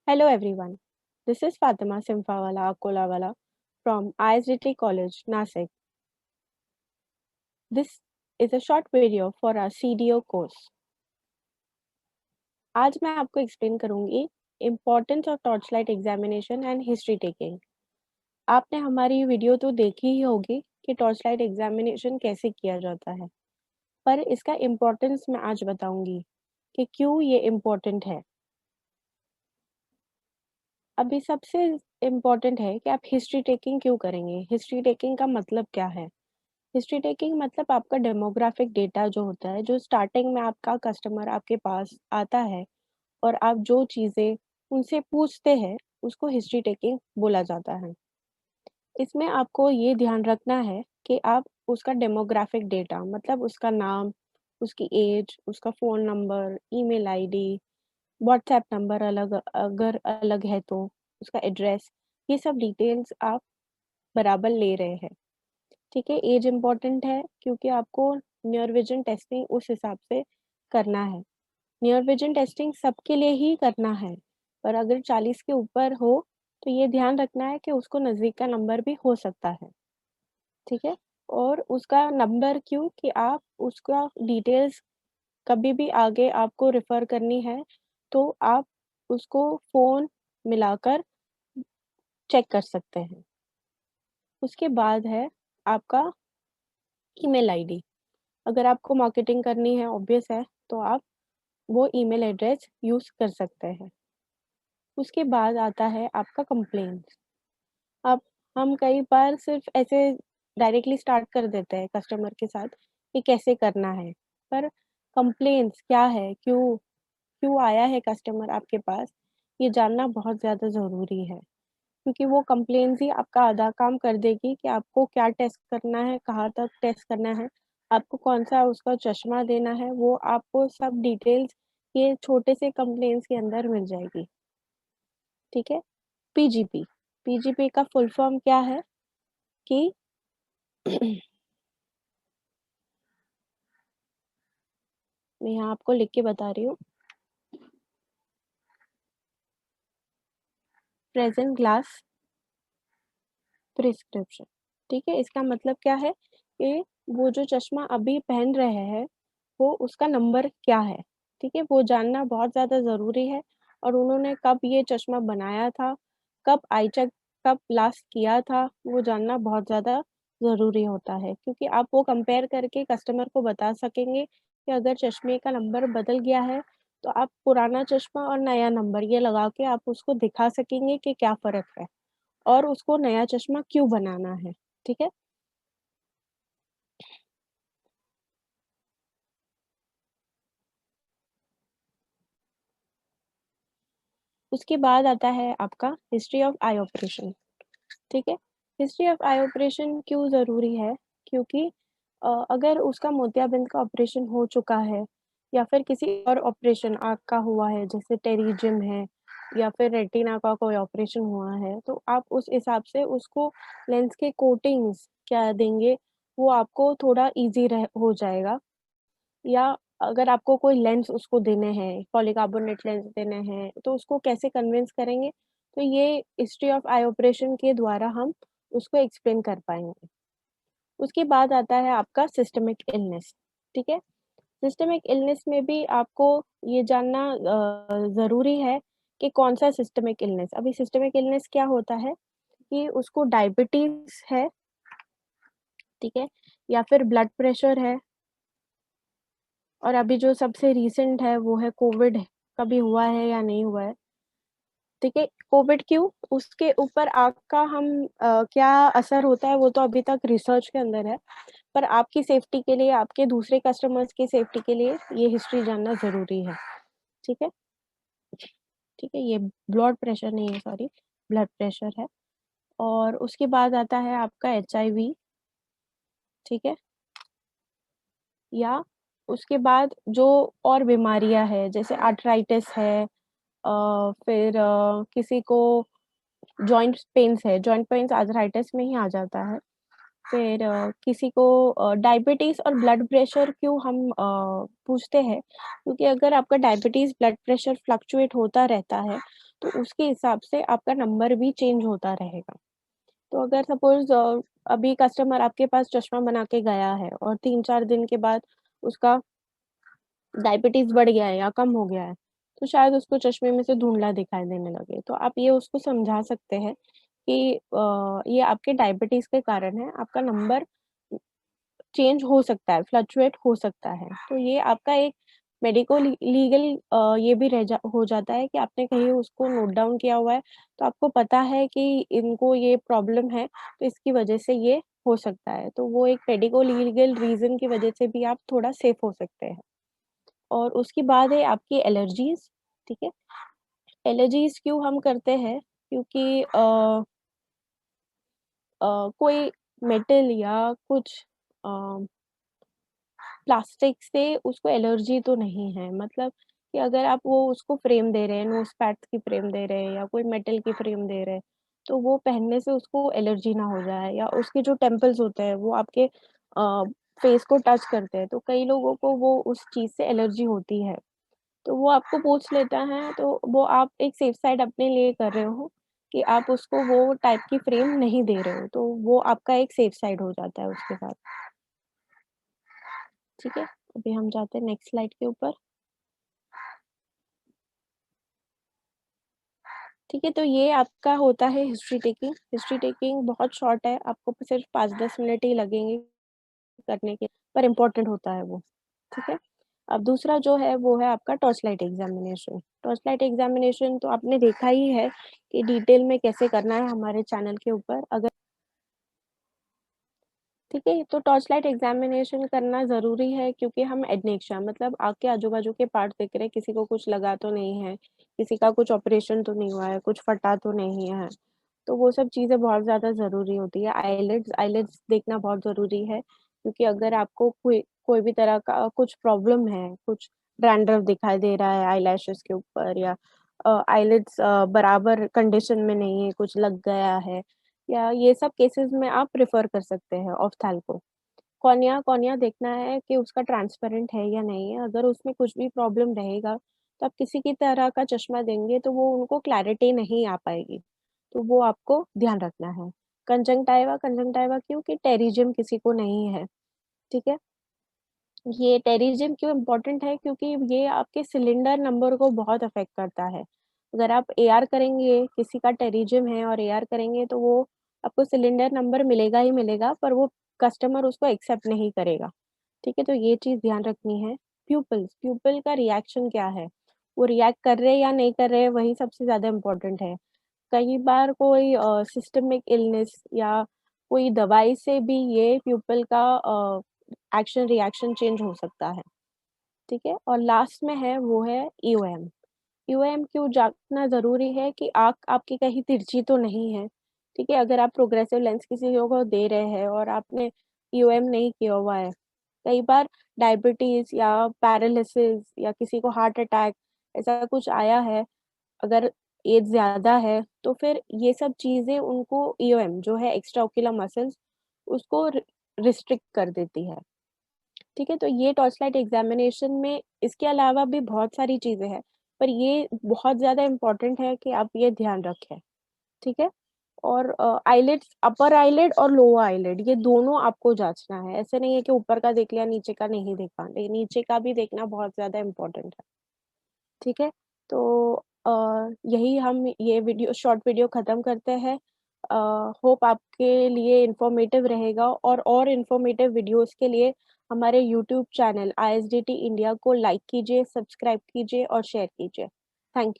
Hello everyone. This is Fatima Simfawala Akolawala from ISDT College, Nasik. This is a short video for our CDO course. आज मैं आपको explain करूंगी importance of torch light examination and history taking. आपने हमारी video तो देखी ही होगी कि टॉर्च लाइट एग्जामिनेशन कैसे किया जाता है, पर इसका इम्पोर्टेंस मैं आज बताऊंगी कि क्यों ये इम्पोर्टेंट है। अभी सबसे इम्पोर्टेंट है कि आप हिस्ट्री टेकिंग क्यों करेंगे, हिस्ट्री टेकिंग का मतलब क्या है। हिस्ट्री टेकिंग मतलब आपका डेमोग्राफिक डेटा जो होता है, जो स्टार्टिंग में आपका कस्टमर आपके पास आता है और आप जो चीज़ें उनसे पूछते हैं, उसको हिस्ट्री टेकिंग बोला जाता है। इसमें आपको ये ध्यान रखना है कि आप उसका डेमोग्राफिक डेटा मतलब उसका नाम, उसकी एज, उसका phone number, email ID, WhatsApp number अलग अगर अलग है तो, उसका एड्रेस, ये सब डिटेल्स आप बराबर ले रहे हैं। ठीक है, एज इम्पोर्टेंट है क्योंकि आपको नियर विजन टेस्टिंग उस हिसाब से करना है। नियर विजन टेस्टिंग सबके लिए ही करना है, पर अगर 40 के ऊपर हो तो ये ध्यान रखना है कि उसको नज़दीक का नंबर भी हो सकता है। ठीक है, और उसका नंबर क्यों कि आप उसका डिटेल्स कभी भी आगे आपको रेफ़र करनी है तो आप उसको फ़ोन मिलाकर चेक कर सकते हैं। उसके बाद है आपका ईमेल आईडी। अगर आपको मार्केटिंग करनी है ऑब्वियस है, तो आप वो ईमेल एड्रेस यूज़ कर सकते हैं। उसके बाद आता है आपका कंप्लेंट्स। अब हम कई बार सिर्फ़ ऐसे डायरेक्टली स्टार्ट कर देते हैं कस्टमर के साथ कि कैसे करना है। पर कंप्लेंट्स क्या है? क्यों क्यों आया है कस्टमर आपके पास? ये जानना बहुत ज़्यादा ज़रूरी है। क्योंकि वो कंप्लेंट्स ही आपका आधा काम कर देगी कि आपको क्या टेस्ट करना है, कहाँ तक टेस्ट करना है, आपको कौन-सा उसका चश्मा देना है, वो आपको सब डिटेल्स ये छोटे से कंप्लेंट्स के अंदर मिल जाएगी। ठीक है? पीजीपी, पीजीपी का फुल फॉर्म क्या है कि मैं यहाँ आपको लिख के बता रही हूँ। Present glass prescription. ठीक है? इसका मतलब क्या है कि वो जो चश्मा अभी पहन रहे हैं, वो उसका नंबर क्या है? ठीक है? वो जानना बहुत ज़्यादा ज़रूरी है और उन्होंने कब ये चश्मा बनाया था, कब आई चेक कब लास्ट किया था, वो जानना बहुत ज़्यादा ज़रूरी होता है। क्योंकि आप वो कंपेयर करके कस्टमर को बता सकेंगे कि अगर चश्मे का नंबर बदल गया है, तो आप पुराना चश्मा और नया नंबर ये लगा के आप उसको दिखा सकेंगे कि क्या फ़र्क है। और उसको नया चश्मा क्यों बनाना है, ठीक है? उसके बाद आता है आपका हिस्ट्री ऑफ आई ऑपरेशन, ठीक है? हिस्ट्री ऑफ आई ऑपरेशन क्यों ज़रूरी है? क्योंकि अगर उसका मोतियाबिंद का ऑपरेशन हो चुका है या फिर किसी और ऑपरेशन आँख का हुआ है, जैसे टेरिजियम है या फिर रेटिना का कोई ऑपरेशन हुआ है, तो आप उस हिसाब से उसको लेंस के कोटिंग्स क्या देंगे, वो आपको थोड़ा ईज़ी रह हो जाएगा। या अगर आपको कोई लेंस उसको देने हैं, पॉलीकार्बोनेट लेंस देने हैं, तो उसको कैसे कन्विंस करेंगे? तो ये हिस्ट्री ऑफ आई ऑपरेशन के द्वारा हम उसको एक्सप्लेन कर पाएँगे। उसके बाद आता है आपका सिस्टमिक इलनेस, ठीक है? सिस्टमिक इलनेस में भी आपको ये जानना ज़रूरी है कि कौन-सा सिस्टमिक इलनेस। अभी सिस्टमिक इलनेस क्या होता है कि उसको डायबिटीज़ है, ठीक है? या फिर ब्लड प्रेशर है और अभी जो सबसे रीसेंट है वो है कोविड, कभी हुआ है या नहीं हुआ है, ठीक है? कोविड क्यों? उसके ऊपर आपका क्या असर होता है वो तो अभी तक रिसर्च के अंदर है, पर आपकी सेफ्टी के लिए, आपके दूसरे कस्टमर्स की सेफ्टी के लिए ये हिस्ट्री जानना ज़रूरी है, ठीक है? ठीक है, ये ब्लड प्रेशर नहीं है सॉरी, ब्लड प्रेशर है और उसके बाद आता है आपका एचआईवी, ठीक है? या उसके बाद जो और बीमारियाँ हैं जैसे आर्थराइटिस है फिर किसी को जॉइंट पेन्स है, जॉइंट पेन्स आर्थराइटिस में ही आ जाता है। फिर किसी को डायबिटीज़ और ब्लड प्रेशर क्यों हम पूछते हैं, क्योंकि अगर आपका डायबिटीज़, ब्लड प्रेशर फ्लक्चुएट होता रहता है, तो उसके हिसाब से आपका नंबर भी चेंज होता रहेगा। तो अगर सपोज़ अभी कस्टमर आपके पास चश्मा बना के गया है और 3-4 दिन के बाद उसका डायबिटीज़ बढ़ गया है या कम हो गया है, तो शायद उसको चश्मे में से धुंधला दिखाई देने लगे। तो आप ये उसको समझा सकते हैं कि ये आपके डायबिटीज़ के कारण है, आपका नंबर चेंज हो सकता है, फ्लक्चुएट हो सकता है। तो ये आपका एक मेडिको ली लीगल ये भी रह जा हो जाता है कि आपने कहीं उसको नोट डाउन किया हुआ है, तो आपको पता है कि इनको ये प्रॉब्लम है, तो इसकी वजह से ये हो सकता है। तो वो एक मेडिको लीगल रीज़न की वजह से भी आप थोड़ा सेफ हो सकते हैं। और उसके बाद है आपकी एलर्जीज़, ठीक है? एलर्जीज़ क्यों हम करते हैं? क्योंकि कोई मेटल या कुछ अ प्लास्टिक से उसको एलर्जी तो नहीं है, मतलब कि अगर आप वो उसको फ्रेम दे रहे हैं, नोज़ पैड्स की फ्रेम दे रहे हैं या कोई मेटल की फ्रेम दे रहे हैं, तो वो पहनने से उसको एलर्जी ना हो जाए या उसके जो टेम्पल्स होते हैं वो आपके फेस को टच करते हैं, तो कई लोगों को वो उस चीज़ से एलर्जी होती है। तो वो आपको पूछ लेता है, तो वो आप एक सेफ साइड अपने लिए कर रहे हो कि आप उसको वो टाइप की फ्रेम नहीं दे रहे हो, तो वो आपका एक सेफ साइड हो जाता है उसके साथ। ठीक है? अभी हम जाते हैं नेक्स्ट स्लाइड के ऊपर। ठीक है, तो ये आपका होता है हिस्ट्री टेकिंग। हिस्ट्री टेकिंग बहुत शॉर्ट है, आपको सिर्फ 5-10 मिनट ही लगेंगे करने के, पर इम्पोर्टेंट होता है वो, ठीक है? अब दूसरा जो है वो है आपका torch light examination. Torch light examination तो आपने देखा ही है कि डिटेल में कैसे करना है हमारे चैनल के ऊपर। अगर ठीक है, तो टॉर्च लाइट एग्ज़ामिनेशन करना ज़रूरी है क्योंकि हम एडनेक्शिया मतलब आँख के आजू-बाजू के पार्ट देख रहे हैं, किसी को कुछ लगा तो नहीं है, किसी का कुछ ऑपरेशन तो नहीं हुआ है, कुछ फटा तो नहीं है। तो वो सब चीज़ें बहुत ज़्यादा ज़रूरी होती है। आईलिड्स आईलिड्स देखना बहुत ज़रूरी है क्योंकि अगर आपको कोई कोई भी तरह का कुछ प्रॉब्लम है, कुछ डैंड्रफ दिखाई दे रहा है आईलैशेज़ के ऊपर या आईलिड्स बराबर कंडीशन में नहीं है, कुछ लग गया है या ये सब केसेज़ में आप प्रेफ़र कर सकते हैं ऑफ्थैल्मो। कॉर्निया कॉर्निया देखना है कि उसका ट्रांसपेरेंट है या नहीं है, अगर उसमें कुछ भी प्रॉब्लम रहेगा, तो आप किसी की तरह का चश्मा देंगे तो वो उनको क्लैरिटी नहीं आ पाएगी, तो वो आपको ध्यान रखना है। कंजंक्टाइवा कंजंक्टाइवा क्यों कि टेरिजियम किसी को नहीं है, ठीक है? ये टेरिजियम क्यों इम्पोर्टेंट है क्योंकि ये आपके सिलेंडर नंबर को बहुत अफ़ेक्ट करता है। अगर आप एआर करेंगे, किसी का टेरिजियम है और एआर करेंगे तो वो आपको सिलेंडर नंबर मिलेगा ही मिलेगा पर वो कस्टमर उसको एक्सेप्ट नहीं करेगा। ठीक है? तो ये चीज़ ध्यान रखनी है। प्यूपिल्स, प्यूपिल का रिएक्शन क्या है? वो रिएक्ट कर रहे हैं या नहीं कर रहे हैं वही सबसे ज़्यादा इम्पोर्टेंट है। कई बार कोई सिस्टमिक इलनेस या कोई दवाई से भी ये प्यूपिल का एक्शन रिएक्शन चेंज हो सकता है, ठीक है? और लास्ट में है वो है ईओएम। ईओएम क्यों जानना ज़रूरी है कि आँख आपकी कहीं तिरछी तो नहीं है, ठीक है? अगर आप प्रोग्रेसिव लेंस किसी को दे रहे हैं और आपने ईओएम नहीं किया हुआ है, कई बार डायबिटीज़ या पैरालिसिस या किसी को हार्ट अटैक ऐसा कुछ आया है, अगर एज ज़्यादा है, तो फिर ये सब चीज़ें उनको ईओएम जो है एक्स्ट्रा ओक्यूलर मसल्स उसको रिस्ट्रिक्ट कर देती है। ठीक है? तो ये टॉर्चलाइट एग्ज़ामिनेशन में इसके अलावा भी बहुत सारी चीज़ें हैं, पर ये बहुत ज़्यादा इम्पोर्टेंट है कि आप ये ध्यान रखें, ठीक है? और आईलिड्स अपर आईलिड और लोअर आईलिड ये दोनों आपको जाँचना है, ऐसे नहीं है कि ऊपर का देख लिया, नीचे का नहीं देखा, नीचे का भी देखना बहुत ज़्यादा इम्पोर्टेंट है, ठीक है? तो अ, यही हम ये वीडियो शॉर्ट वीडियो ख़त्म करते हैं। अ, होप आपके लिए इन्फॉर्मेटिव रहेगा और इन्फॉर्मेटिव वीडियोज़ के लिए हमारे यूट्यूब चैनल आईएसडीटी इंडिया को लाइक कीजिए, सब्सक्राइब कीजिए और शेयर कीजिए। Thank you.